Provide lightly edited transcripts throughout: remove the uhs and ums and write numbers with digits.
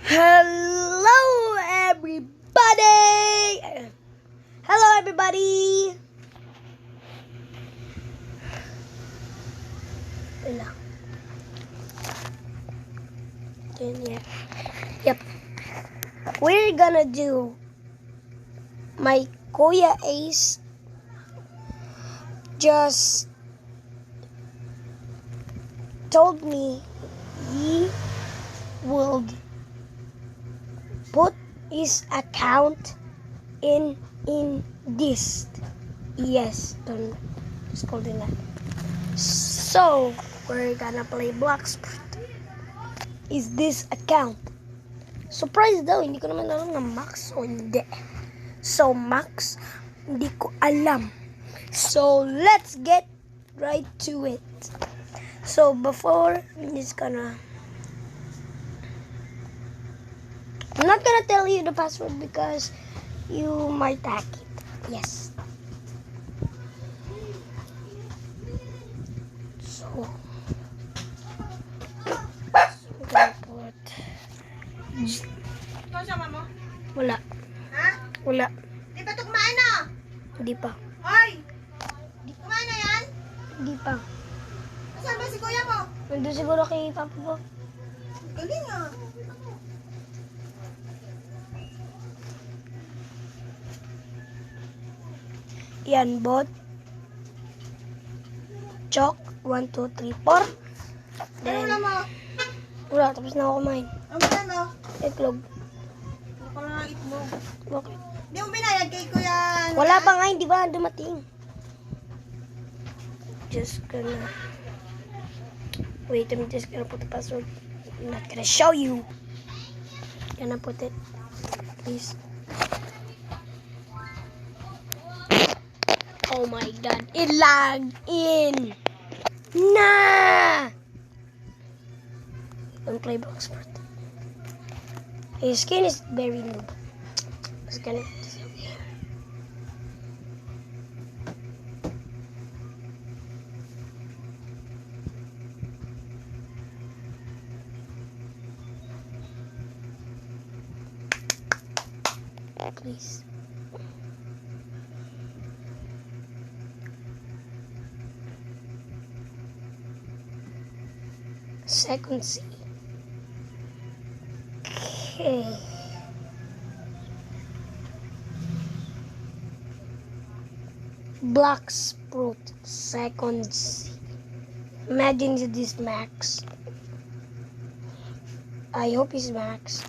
Hello, everybody! Hello, everybody! Wala. Yeah. Yep. We're gonna do my Kuya Ace just told me he will put his account in this. Yes, don't scold in that. So we're gonna play Bloxburg. Is this account? Surprise daw, hindi ko naman alam na Max o hindi. So Max, hindi ko alam. So let's get right to it. So before, I'm not gonna tell you the password because you might hack it. Yes. So I'm gonna put. Kasama mo? Wala. Ha? Wala. Di ba ito kumain na? Hindi pa. Hoy! Kumain na yan? Hindi pa. Saan ba si kuya mo? Nandun siguro kay Papa po. Galing ah. Yan, bot. Chok. 1, 2, 3, 4. Ano Then, na mo? wala. Tapos na ako kumain. Ang bilan mo? Itlog. Ano pala ng itlog? Bakit? Di mo binayad kay kuya? Wala pa nga, hindi ba dumating? Just gonna... Wait, I'm just gonna put the password. I'm not gonna show you. Gonna put it. Please. Oh my god, it lagged in. Nah! Don't play Bloxburg. His skin is very noob. It's gonna disappear. Please. Second C. Okay. Bloxburg. Second C. Imagine this Max. I hope he's Max.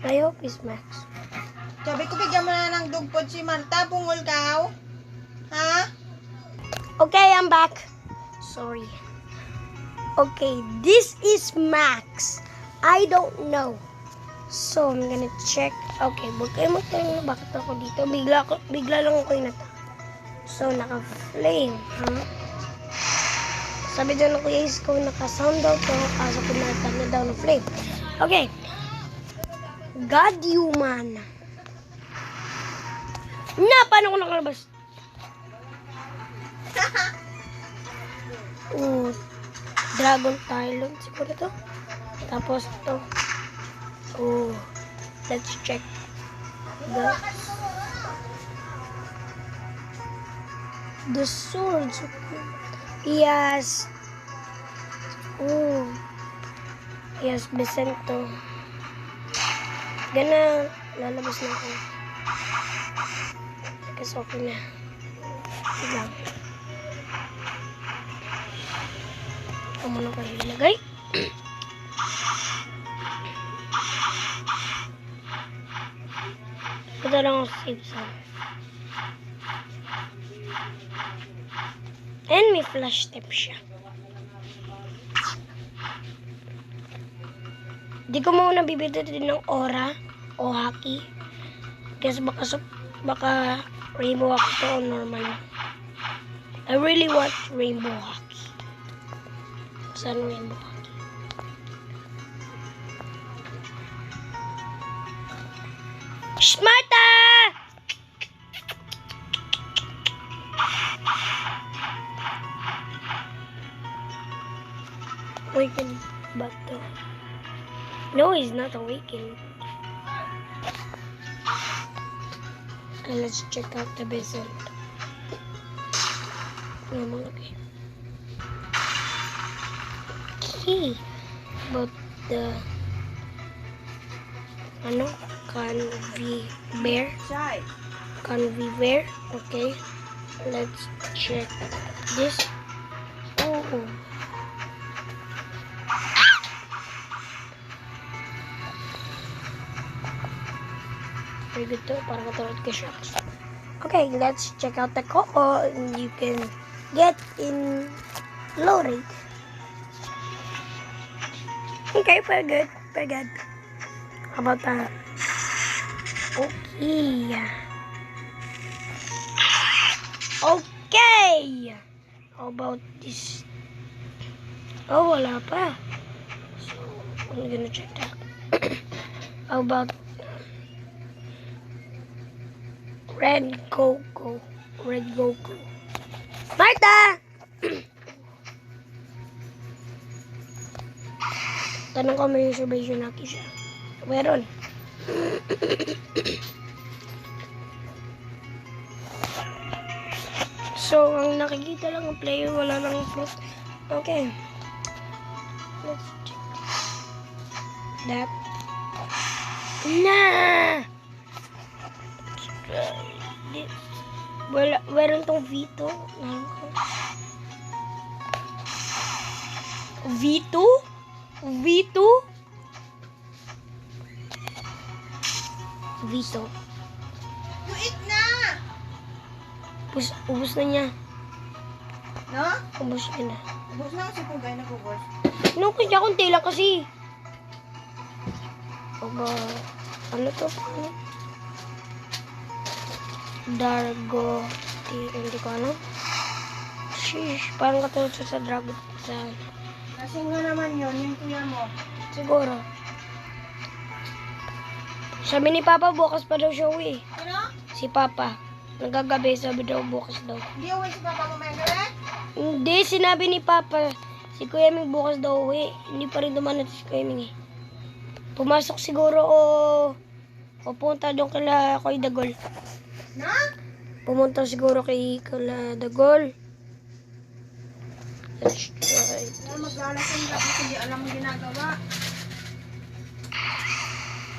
I hope he's Max. Sabi ko bigyan mo na ng dugpod si Marta. Bungol ka. Ha? Okay, I'm back. Sorry. Okay, this is Max. I don't know. So, I'm gonna check. Okay, huwag kayo magtanong na bakit ako dito. Bigla lang ako yung nata. So, naka-flame. Huh? Sabi daw na Kuya Ace ko naka-sound daw to. Kaso ko na daw ng flame. Okay. God human. Na, paano ko nakalabas? Dragon Thailand siguro to. Tapos to. Let's check. The swords. Yes. Yes, Vicento. Gana, lalabas na ako. Kasi okay na. Lang. Ito muna ko ilagay. Ito lang ako save saan. And may flash tip siya. Di ko muna bibili din ng aura o hockey. Kasi baka rainbow hockey to o normal. I really want rainbow hockey. Saan rainbow hockey? Smarta! Awakened battle. No, he's not awakened. Okay, let's check out the basalt. Okay. Key. But the can we bear? Shy. Can we wear? Okay. Let's check this. Oh. Very good to. Para katulad kay Sharks. Okay, let's check out the coco. You can get in low rate. Okay, very good. Very good. How about that? Okay. Okay. How about this? Oh, wala pa. So, I'm gonna check that. How about red cocoa? Red cocoa. Martha! Tanong ko may reservation na siya. Meron. So, ang nakikita lang ang player, wala lang fruit. Okay. Let's check that. Nah! Let's try this. Meron tong Vito. Vito? Vito? Vito. You eat na! Ubus na niya. No? Ubus niya na. Ubus na kasi kung gaya nag-ubus. No, kaya konti lang kasi. Aba, ano to? Dargo. Hindi ko alam. Sheesh, parang katulad sa dragon. Kasi nga naman yun, yung kuya mo. Siguro. Sabi ni Papa, bukas pa daw siya uwi. Ano? Si Papa. Nagagabi, sabi daw bukas daw. Hindi uwi si Papa mo may gabi? Hindi, sinabi ni Papa. Si Kuya Ming bukas daw uwi. Hindi pa rin dumanat si Kuya Ming eh. Pumasok siguro o punta doon kala Kuya Dagol. Na? Pumunta siguro kay kala Dagol. Let's try. Maglalasing lang kasi hindi alam mo ginagawa.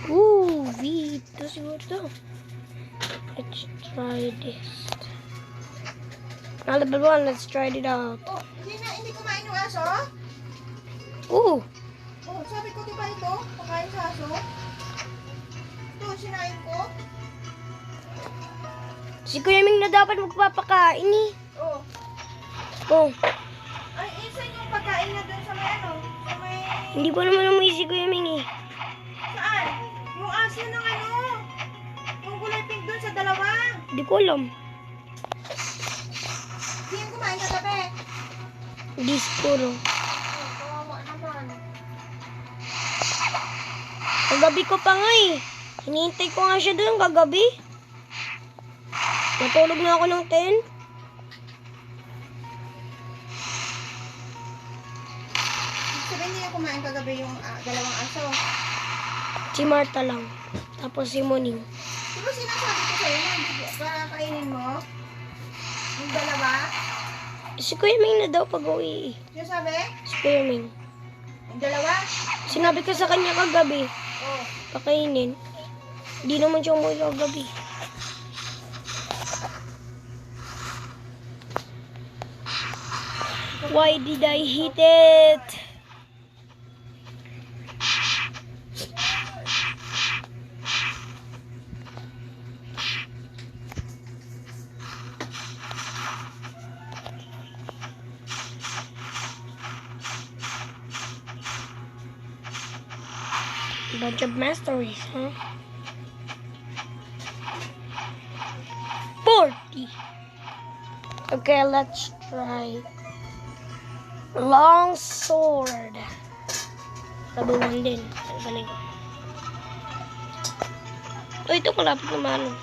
Ooh, Vito siguro to. Let's try this. Now level 1, let's try it out. Oh, hindi kumain yung aso? Ooh, Oh, sabi ko diba ito? Pakain sa aso? Ito, sinain ko? si Kuya Ming na dapat magpapakain eh. Oh. Oh, Ay, isa yung pagkain na dun sa may ano? Sa may... hindi ko naman naman si Kuya Ming eh. Saan? Yung aso ng ano? Yung gulay pink dun sa dalawa. Hindi ko alam. Hindi yung kumain sa gabi. Hindi siguro. Oh, kawawa naman. Kagabi ko pa nga eh. Hinihintay ko nga siya doon kagabi. Natulog na ako ng 10. Sabi niya kumain kagabi yung dalawang aso. Si Martha lang. Tapos si Moning. Diba sinasabi ko sa'yo na para kainin mo? Yung dalawa? Si Kuya Ming na daw pag-uwi eh. Sinasabi? Si Kuya Ming. Yung dalawa? Sinabi ko sa kanya kagabi. Oh. Pakainin. Hindi naman siya umuwi kagabi. Why did I hit it? Bunch of masteries, huh? 40. Okay, let's try long sword. Tabunan din. Galing. Oh, ito malapit naman.